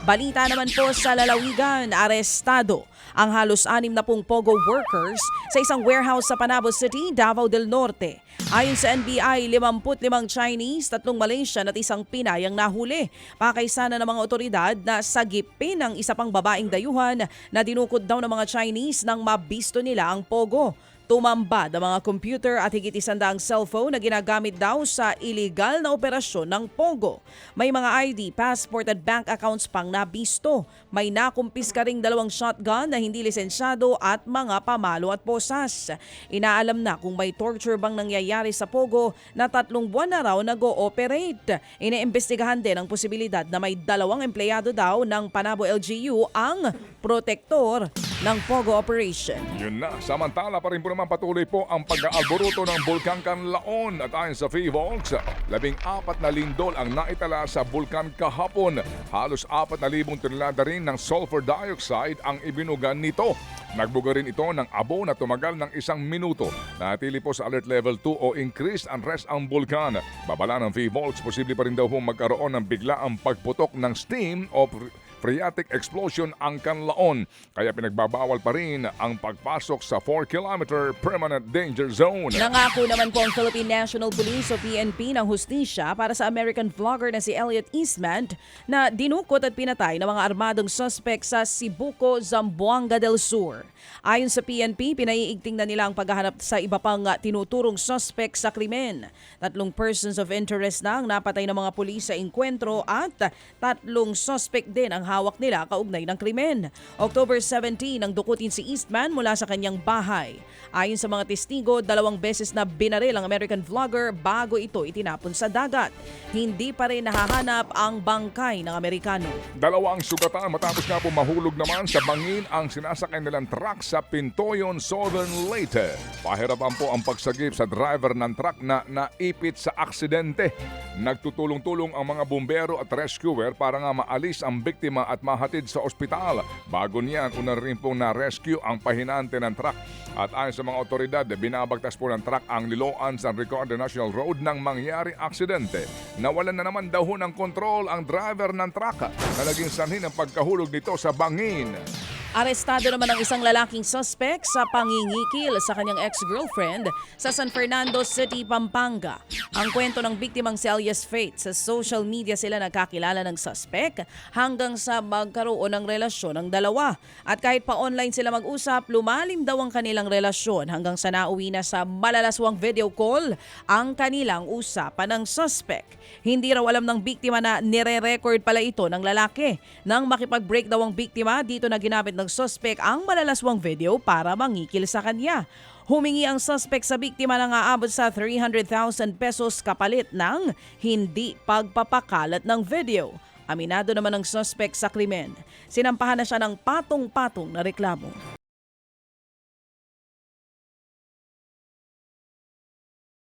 Balita naman po sa lalawigan, arestado ang halos 60 Pogo workers sa isang warehouse sa Panabo City, Davao del Norte. Ayon sa NBI, 55 Chinese, 3 Malaysian at 1 Pinay ang nahuli. Pakaisana ng mga otoridad na sagipin ang isa pang babaeng dayuhan na dinukot daw ng mga Chinese nang mabisto nila ang Pogo. Tumambad ang mga computer at higit 100 cellphone na ginagamit daw sa iligal na operasyon ng Pogo. May mga ID, passport at bank accounts pang nabisto. May nakumpiska ring 2 shotgun na hindi lisensyado at mga pamalo at posas. Inaalam na kung may torture bang nangyayari sa Pogo na 3 buwan na raw nag-ooperate. Iniimbestigahan din ang posibilidad na may 2 empleyado daw ng Panabo LGU ang protektor ng Pogo operation. Yun na, samantala pa rin po naman patuloy po ang pag-aalboruto ng Bulkan Canlaon at ayon sa PHIVOLCS, 14 na lindol ang naitala sa bulkan kahapon. Halos 4,000 tonelada rin ng sulfur dioxide ang ibinugan nito. Nagbuga rin ito ng abo na tumagal ng 1 minuto. Natili po sa alert level 2 o increased unrest ang bulkan. Babala ng PHIVOLCS, posible pa rin daw magkaroon ng biglaang pagputok ng steam o phreatic explosion ang Canlaon. Kaya pinagbabawal pa rin ang pagpasok sa 4-kilometer permanent danger zone. Nangako naman po ang Philippine National Police o PNP ng hustisya para sa American vlogger na si Elliot Eastman na dinukot at pinatay ng mga armadong suspect sa Sibuco, Zamboanga del Sur. Ayon sa PNP, pinaiigting na nila ang paghahanap sa iba pang tinuturong suspect sa krimen. 3 persons of interest na ang napatay ng mga pulis sa engkwentro at 3 suspect din ang hawak nila kaugnay ng krimen. October 17 nang dukutin si Eastman mula sa kanyang bahay. Ayon sa mga testigo, 2 beses na binaril ang American vlogger bago ito itinapon sa dagat. Hindi pa rin nahahanap ang bangkay ng Amerikano. 2 ang sugatan matapos nga po mahulog naman sa bangin ang sinasakay nilang truck sa Pintoyon, Southern Leyte. Pahirapan po ang pagsagip sa driver ng truck na naipit sa aksidente. Nagtutulong-tulong ang mga bumbero at rescuer para nga maalis ang biktima at mahatid sa ospital. Bago niyan, una rin pong na-rescue ang pahinante ng truck. At ayon sa mga otoridad, binabagtas po ng truck ang Liloan San Ricardo National Road nang mangyari aksidente. Nawalan na naman daw ng kontrol ang driver ng truck na naging sanhi ng pagkahulog nito sa bangin. Arestado naman ang isang lalaking suspect sa pangingikil sa kanyang ex-girlfriend sa San Fernando City, Pampanga. Ang kwento ng biktimang si Elias Faith, sa social media sila nagkakilala ng suspect hanggang sa magkaroon ng relasyon ng dalawa. At kahit pa online sila mag-usap, lumalim daw ang kanilang relasyon hanggang sa nauwi na sa malalaswang video call ang kanilang usapan ng suspect. Hindi raw alam ng biktima na nire-record pala ito ng lalaki. Nang makipag-break daw ang biktima, dito na ginamit ng suspect ang malalaswang video para mangikil sa kanya. Humingi ang suspect sa biktima ng aabot sa 300,000 pesos kapalit ng hindi pagpapakalat ng video. Aminado naman ang suspect sa krimen. Sinampahan na siya ng patong-patong na reklamo.